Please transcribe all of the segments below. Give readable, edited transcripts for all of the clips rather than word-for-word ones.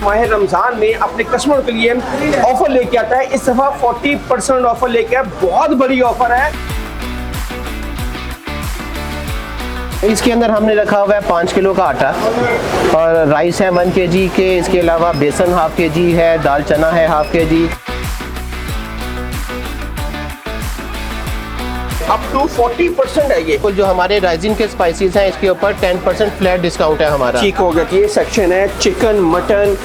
माह रमजान में अपने कस्टमर के लिए ऑफर लेके आता है। इस दफा 40% ऑफर लेके आया, बहुत बड़ी ऑफर है। इसके अंदर हमने रखा हुआ है 5 किलो का आटा और राइस है 1 kg के, इसके अलावा बेसन हाफ kg है, दाल चना है हाफ kg। अप टू 40% है ये। जो हमारे राइजिन के स्पाइसेस हैं इसके ऊपर 10% फ्लैट डिस्काउंट है हमारा। ठीक हो गया। ये सेक्शन है चिकन, मटन,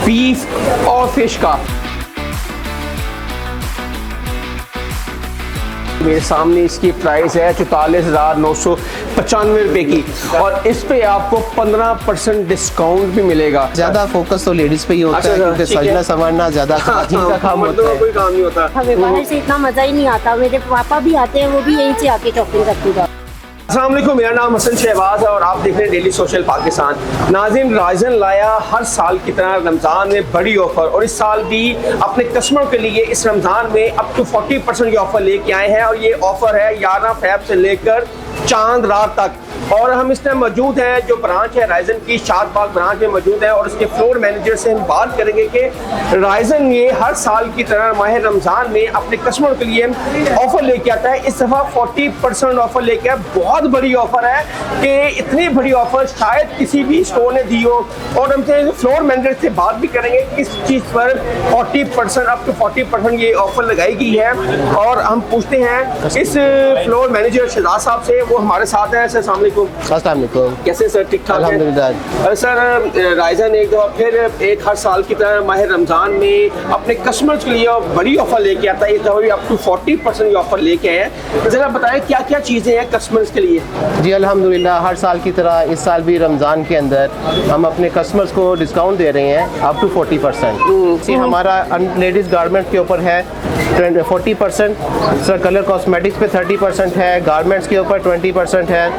बीफ और फिश का। मेरे सामने इसकी प्राइस है 44,995 रुपए की और इस पे आपको 15% डिस्काउंट भी मिलेगा। ज्यादा फोकस तो लेडीज पे ही होता है क्योंकि सजना संवरना ज्यादा खातिन का काम होता है। कोई काम नहीं होता। हमें बाहर से इतना मजा ही नहीं आता। मेरे पापा भी आते हैं, वो भी यहीं से आके शॉपिंग करते हैं। अस्सलाम वालेकुम, मेरा नाम हसन शहबाज है और आप देख रहे हैं डेली सोशल पाकिस्तान। नाज़रीन, राइजन लाया हर साल की तरह रमज़ान में बड़ी ऑफ़र और इस साल भी अपने कस्टमर के लिए इस रमज़ान में अप टू 40% की ऑफ़र लेके आए हैं और ये ऑफ़र है 11 फ़रवरी से लेकर चांद रात तक। और हम इस टाइम मौजूद हैं जो ब्रांच है राइजन की, शादबाग ब्रांच में मौजूद है और उसके फ्लोर मैनेजर से हम बात करेंगे कि राइजन ये हर साल की तरह माह रमज़ान में अपने कस्टमर के लिए ऑफ़र लेके आता है। इस दफ़ा 40% ऑफ़र लेके आया, बहुत बड़ी ऑफ़र है कि इतनी बड़ी ऑफ़र शायद किसी भी स्टोर ने दी हो। और हम फ्लोर मैनेजर से बात भी करेंगे किस चीज़ पर 40% अप टू 40% ये ऑफ़र लगाई गई है। और हम पूछते हैं इस फ्लोर मैनेजर शहजाद साहब से, वो हमारे साथ हैं। अस्सलाम वालेकुम। कैसे सर? ठीक ठाक अल्हम्दुलिल्लाह। सर, राइजन एक दफ़ा फिर एक हर साल की तरह माह रमज़ान में अपने कस्टमर्स के लिए बड़ी ऑफ़र लेके आता है। इस दफ़ा भी अप टू 40% की ऑफ़र लेके आए हैं। ज़रा बताएं क्या क्या चीज़ें हैं कस्टमर्स के लिए? जी अल्हम्दुलिल्लाह, हर साल की तरह इस साल भी रमज़ान के अंदर हम अपने कस्टमर्स को डिस्काउंट दे रहे हैं अप टू 40%। हमारा लेडीज़ गारमेंट के ऊपर है 40%, सर कलर कॉस्मेटिक्स पे 30% है, गारमेंट्स के ऊपर 20% है,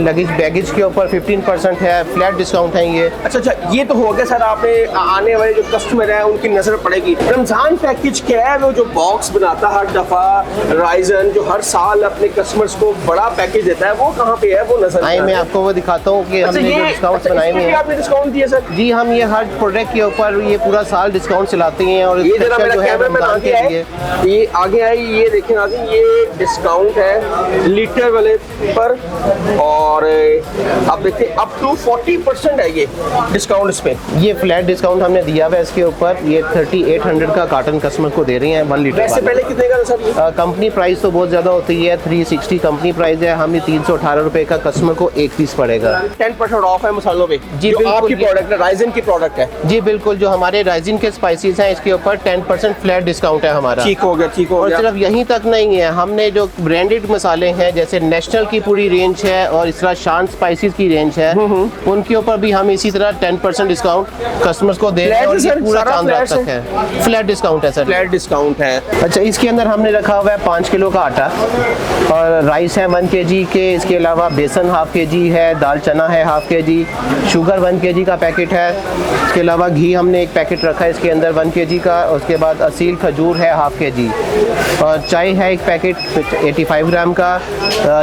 लगेज बैगेज के ऊपर 15% है, फ्लैट डिस्काउंट है ये। अच्छा, ये तो हो गया सर। आपने आने वाले जो कस्टमर हैं उनकी नज़र पड़ेगी। रमज़ान पैकेज क्या है? वो जो बॉक्स बनाता है हर दफ़ा राइजन, जो हर साल अपने कस्टमर्स को बड़ा पैकेज देता है, वो कहाँ पे है? वो नजर आए मैं आपको वो दिखाता हूँ कि हमने जो डिस्काउंट बनाए हुए हैं। आपने डिस्काउंट दिया सर? जी, हम ये हर प्रोडक्ट के ऊपर ये पूरा साल डिस्काउंट चलाते हैं। और ये जरा मेरा कैमरा में आगे है, ये आगे है, ये देखें नाज़रीन, ये डिस्काउंट है लीटर वाले पर और आप देखते हैं अप टू 40% है ये डिस्काउंट इस पे। ये फ्लैट डिस्काउंट हमने दिया हुआ है इसके ऊपर। ये 3800 का कार्टन कस्टमर को दे रही हैं 1 लीटर। इससे पहले कितने का सर? कंपनी प्राइस तो बहुत ज़्यादा होती है, 360 कंपनी प्राइस है। हम ये 318 रुपए का कस्टमर को एक पीस पड़ेगा। 10% ऑफ है मसालों पे। जी जो बिल्कुल, आपकी प्रोडक्ट है, राइजन की प्रोडक्ट है। जी बिल्कुल, जो हमारे राइजिन के स्पाइसेस हैं इसके ऊपर 10% फ्लैट डिस्काउंट है हमारा। ठीक हो गया, ठीक हो और गया। सिर्फ यहीं तक नहीं है, हमने जो ब्रांडेड मसाले हैं जैसे नेशनल की पूरी रेंज है और इस तरह शान स्पाइसेस की रेंज है, उनके ऊपर भी हम इसी तरह 10% डिस्काउंट कस्टमर्स को दे रहे हैं और ये पूरा चांद रात तक है। फ्लैट डिस्काउंट है सर। फ्लैट डिस्काउंट है। अच्छा, इसके अंदर हमने रखा हुआ है 5 किलो का आटा और राइस है 1 kg के, इसके अलावा बेसन हाफ kg है, दाल चना है हाफ kg, शुगर 1 kg का पैकेट है, इसके अलावा घी हमने एक पैकेट रखा है इसके अंदर 1 kg का, उसके बाद असील खजूर है हाफ kg और चाय है एक पैकेट 85 ग्राम का,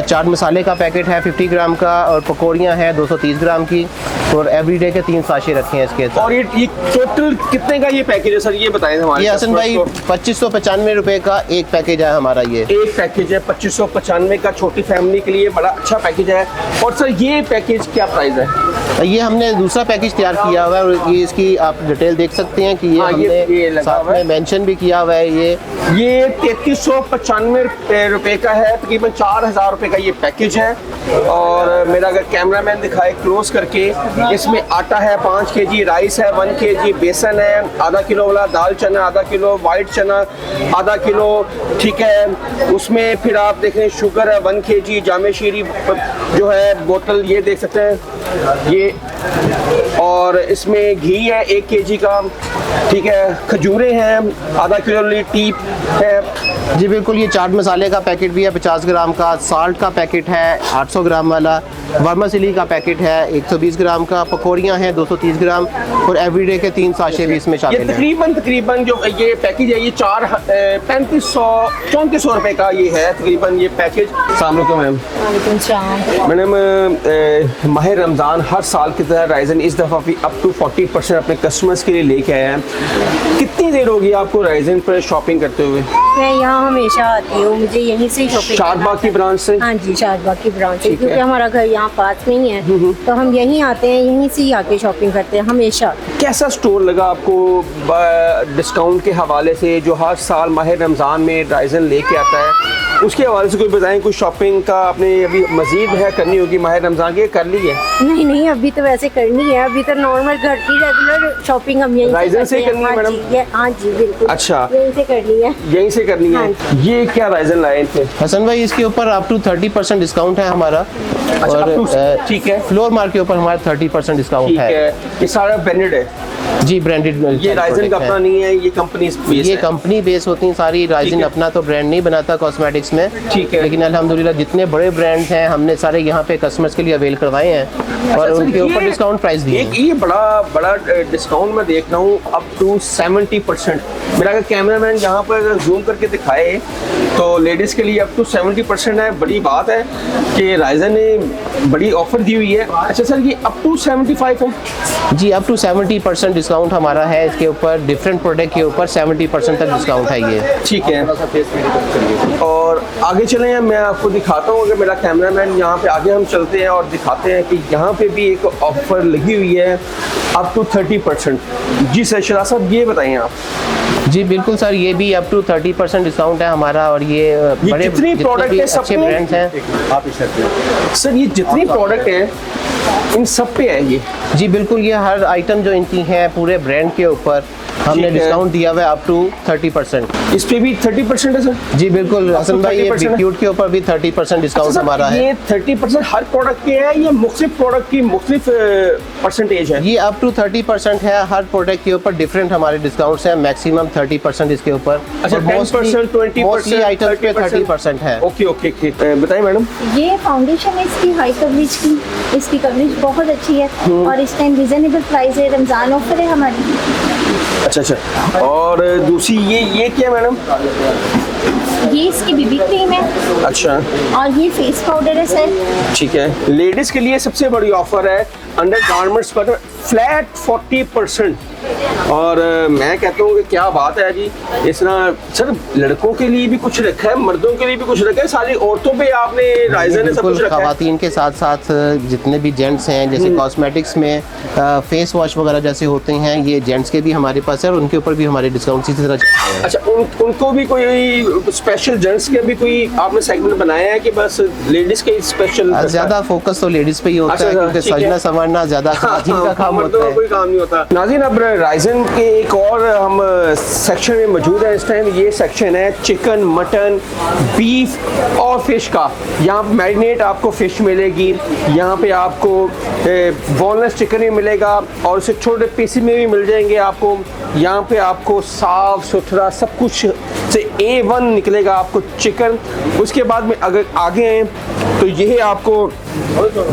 चाट मसाले का पैकेट है 50 ग्राम का और पकौड़ियाँ हैं 230 ग्राम की और एवरीडे के 3 साशे रखे हैं इसके। और ये टोटल कितने का ये पैकेज है सर? ये बताएं हमारे। ये हसन भाई 2595 रुपए का एक पैकेज है हमारा। ये एक पैकेज है 2595 का, छोटी फैमिली के लिए बड़ा अच्छा पैकेज है। और सर ये पैकेज क्या प्राइस है? ये हमने दूसरा पैकेज तैयार किया हुआ है और ये इसकी आप डिटेल देख सकते हैं कि ये हमने साथ में मेंशन भी किया हुआ है। ये 3395 रुपए का है, तकरीबन 4000 रुपए का ये पैकेज है। और मेरा अगर कैमरामैन दिखाए क्लोज करके, इसमें आटा है 5 kg, राइस है 1 kg, बेसन है आधा किलो वाला, दाल चना आधा किलो, वाइट चना आधा किलो, ठीक है। उसमें फिर आप देखें शुगर है 1 kg, जामे शीरी जो है बोतल ये देख सकते हैं ये, और इसमें घी है 1 kg का, ठीक है। खजूरें हैं आधा किलो, टीप है। जी बिल्कुल, ये चाट मसाले का पैकेट भी है 50 ग्राम का, साल्ट का पैकेट है 800 ग्राम वाला, वर्मासिली का पैकेट है 120 ग्राम का, पकौड़ियाँ हैं 230 ग्राम, और एवरीडे के 3 साशे भी इसमें ये शामिल हैं। तकरीबन जो ये पैकेज है ये 3500-3400 रुपए का ये है तकरीबन ये पैकेज। अस्सलाम वालेकुम मैम। मैडम, माह रमज़ान हर साल की तरह राइजन इस दफ़ा भी अप टू 40% अपने कस्टमर्स के लिए लेके आया है। कितनी देर होगी आपको राइजन पर शॉपिंग करते हुए? मैं यहाँ हमेशा आती हूँ, मुझे यहीं से शॉपिंग शादबाग की ब्रांच से? हाँ जी, शादबाग की ब्रांच से, ठीक है। क्योंकि हमारा घर यहाँ पास में ही है, तो हम यहीं आते हैं, यहीं से ही आके शॉपिंग करते हैं हमेशा। कैसा स्टोर लगा आपको डिस्काउंट के हवाले से, जो हर साल माह रमज़ान में राइजन लेके आता है, उसके हवाले से कोई बताएं? कोई शॉपिंग का आपने अभी मजीद है करनी होगी माह रमज़ान की, कर ली है? नहीं नहीं, अभी तो वैसे करनी है, अभी तो नॉर्मल घर की रेगुलर शॉपिंग हम यहीं राइजन से ही करनी है हाँ मैडम? जी, हाँ जी बिल्कुल। अच्छा, यहीं से करनी है। यहीं से करनी है। हाँ। ये क्या राइजन लाए थे हसन भाई, इसके ऊपर अप टू 30% डिस्काउंट है हमारा, अच्छा, और up to- ठीक है। फ्लोर मार्क के ऊपर हमारा 30% डिस्काउंट ठीक है। है, ये सारा ब्रांडेड है? जी, ब्रांडेड। ये राइजन का अपना नहीं है, ये कंपनी बेस ये है? कंपनी बेस होती हैं सारी। राइजन है। अपना तो ब्रांड नहीं बनाता कॉस्मेटिक्स में, ठीक है। लेकिन अल्हम्दुलिल्लाह जितने बड़े ब्रांड्स हैं हमने सारे यहाँ पे कस्टमर्स के लिए अवेल करवाए हैं, और अच्छा, उनके ऊपर ये डिस्काउंट प्राइस दिए एक हैं। ये बड़ा डिस्काउंट मैं देख रहा हूँ अप टू 70%। मेरा अगर कैमरामैन यहाँ पर अगर जूम करके दिखाए तो लेडीज़ के लिए अप टू 70% है। बड़ी बात है कि राइजन ने बड़ी ऑफर दी हुई है। अच्छा सर, ये अप टू 75 है? जी, अप टू 70% डिस्काउंट हमारा है इसके ऊपर, डिफरेंट प्रोडक्ट के ऊपर 70% तक डिस्काउंट है ये। ठीक है, और आगे चलें या मैं आपको दिखाता हूँ? अगर मेरा कैमरामैन यहाँ पे आगे हम चलते हैं और दिखाते हैं कि यहाँ पे भी एक ऑफर लगी हुई है up to 30%। Ji sir, Sharaj साहब ये बताइए आप। जी बिल्कुल सर, ये भी अप टू 30% डिस्काउंट है हमारा, और ये बड़े जितनी जितने product भी है सब अच्छे में? ब्रांड्स हैं। सर, ये जितनी प्रोडक्ट है इन सब पे है ये? जी बिल्कुल, ये हर आइटम जो इनकी है पूरे ब्रांड के ऊपर हमने ठीक है। डिस्काउंट दिया हुआ है अप टू 30%। इस पे भी 30% है सर? जी बिल्कुल हसन भाई, ये 30% है? बिक्यूट के ऊपर भी 30% डिस्काउंट अच्छा सर, हमारा है। ये 30% हर प्रोडक्ट पे है या मुख्तलिफ प्रोडक्ट की मुख्तलिफ परसेंटेज है? ये अप टू 30% है, हर प्रोडक्ट के ऊपर डिफरेंट हमारे डिस्काउंट्स हैं, मैक्सिमम 30% इसके ऊपर। अच्छा, 10%, 20%, मोस्टली आइटम्स पे 30% है। ओके ओके, बताइए मैडम। ये फाउंडेशन है इसकी हाई कवरेज की, इसकी कवरेज बहुत अच्छी है, और इस टाइम रिजनेबल प्राइस है, रमजान ऑफर है हमारी। अच्छा अच्छा, और दूसरी ये क्या मैडम? ये इसकी बीबी क्रीम है, अच्छा, और ये फेस पाउडर है सर। ठीक है। लेडीज के लिए सबसे बड़ी ऑफर है अंडर गारमेंट्स पर फ्लैट 40%। और मैं कहता हूँ कि क्या बात है जी, इस तरह सर लड़कों के लिए भी कुछ रखा है, मर्दों के लिए भी कुछ रखा है, सारी औरतों पे आपने राइजन ने सब कुछ बिल्कुल, रखा है? खवातीन के साथ साथ जितने भी जेंट्स हैं, जैसे कॉस्मेटिक्स में फेस वॉश वगैरह जैसे होते हैं, ये जेंट्स के भी हमारे पास है, और उनके ऊपर भी हमारे डिस्काउंट इसी तरह चलते हैं। अच्छा, उनको भी कोई स्पेशल जेंट्स के भी कोई आपने सेगमेंट बनाया है कि बस लेडीज के स्पेशल? ज्यादा फोकस तो लेडीज पे ही होता अच्छा, है, क्योंकि ठीक है। सजना संवरना ज्यादा खवातीन का काम मर्दों होता का है। कोई काम नहीं होता। नाज़रीन, अब राइजन के एक और हम सेक्शन में मौजूद है इस टाइम। ये सेक्शन है चिकन, मटन, बीफ और फिश का। यहाँ मैरिनेट आपको फिश मिलेगी, यहाँ पे आपको बोनलेस चिकन भी मिलेगा, और उसे छोटे पीस में भी मिल जाएंगे आपको। यहाँ पे आपको साफ सुथरा सब कुछ से A1 निकलेगा आपको चिकन। उसके बाद में अगर आगे हैं तो ये आपको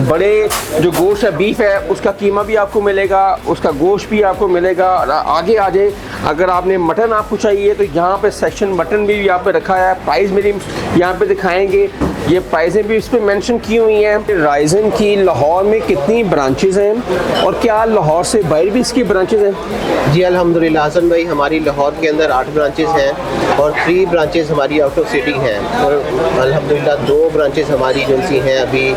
बड़े जो गोश्त है, बीफ है, उसका कीमा भी आपको मिलेगा, उसका गोश्त भी आपको मिलेगा। आगे आ जाए, अगर आपने मटन आपको चाहिए तो यहाँ पे सेक्शन मटन भी यहाँ पे रखा है। प्राइस मेरी यहाँ पे दिखाएंगे, ये प्राइसें भी इस पर मेंशन की हुई हैं। राइजन की लाहौर में कितनी ब्रांचेज हैं, और क्या लाहौर से बाहर भी इसकी ब्रांचेज हैं? जी अल्हम्दुलिल्लाह हसन भाई, हमारी लाहौर के अंदर 8 ब्रांचेस हैं, और 3 ब्रांचेस हमारी आउट ऑफ सिटी हैं, और अल्हम्दुलिल्लाह 2 ब्रांचेस हमारी जो सी हैं अभी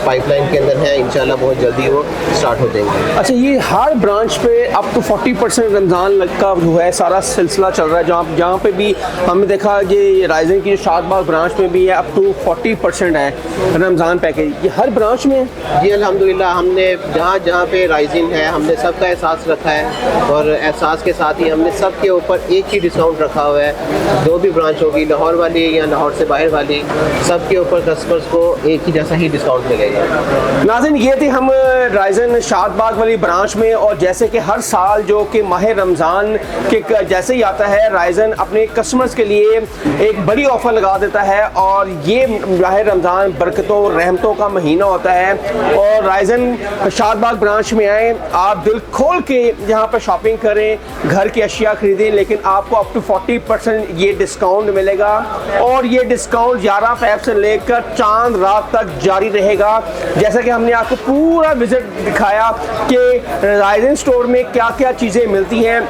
पाइपलाइन के अंदर हैं, इंशाल्लाह बहुत जल्दी वो स्टार्ट हो जाएंगे। अच्छा, ये हर ब्रांच पे अप टू 40% रमज़ान का जो है सारा सिलसिला चल रहा है। जहाँ पे भी हमने देखा कि राइजन की जो शादबाग ब्रांच में भी है अप टू 40% है रमज़ान पैकेज। ये हर ब्रांच में है? जी अल्हम्दुलिल्लाह, हमने जहाँ जहाँ पे राइजिंग है हमने सबका एहसास रखा है, और एहसास के साथ ही हमने सब के ऊपर एक ही डिस्काउंट रखा हुआ है। जो भी ब्रांच होगी, लाहौर वाली या लाहौर से बाहर वाली, सब के ऊपर कस्टमर्स को एक ही जैसा ही डिस्काउंट मिलेगा। नाज़रीन, ये थे हम राइजन शादबाग वाली ब्रांच में। और जैसे कि हर साल जो कि माह रमज़ान के जैसे ही आता है, राइजन अपने कस्टमर्स के लिए एक बड़ी ऑफ़र लगा देता है, और ये माह रमज़ान बरकतों रहमतों का महीना होता है और राइजन शादबाग ब्रांच में आएँ, आप दिल खोल के यहाँ पर शॉपिंग करें, घर की अशिया खरीदें, लेकिन आपको अप टू 40% ये डिस्काउंट मिलेगा और ये डिस्काउंट 11 फ़रवरी से लेकर चांद रात तक जारी रहेगा। जैसा कि हमने आपको पूरा विजिट दिखाया कि राइजन स्टोर में क्या क्या चीज़ें मिलती हैं,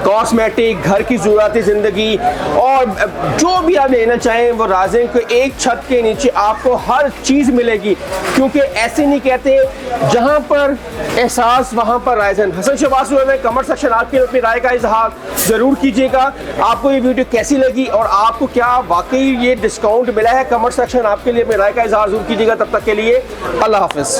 कॉस्मेटिक, घर की ज़रूरत ज़िंदगी और जो भी आप लेना चाहें वो राइजन को एक छत के नीचे आपको हर चीज़ मिलेगी, क्योंकि ऐसे नहीं कहते जहां पर एहसास वहां पर राइजन। हसन शहबाज में कमेंट सेक्शन आपकी अपनी राय का इजहार ज़रूर कीजिएगा। आपको ये वीडियो कैसी लगी और आपको क्या वाकई ये डिस्काउंट मिला है, कमेंट सेक्शन आपके लिए अपनी राय का इजहार ज़रूर कीजिएगा। तब तक के लिए अल्लाह हाफ़िज़।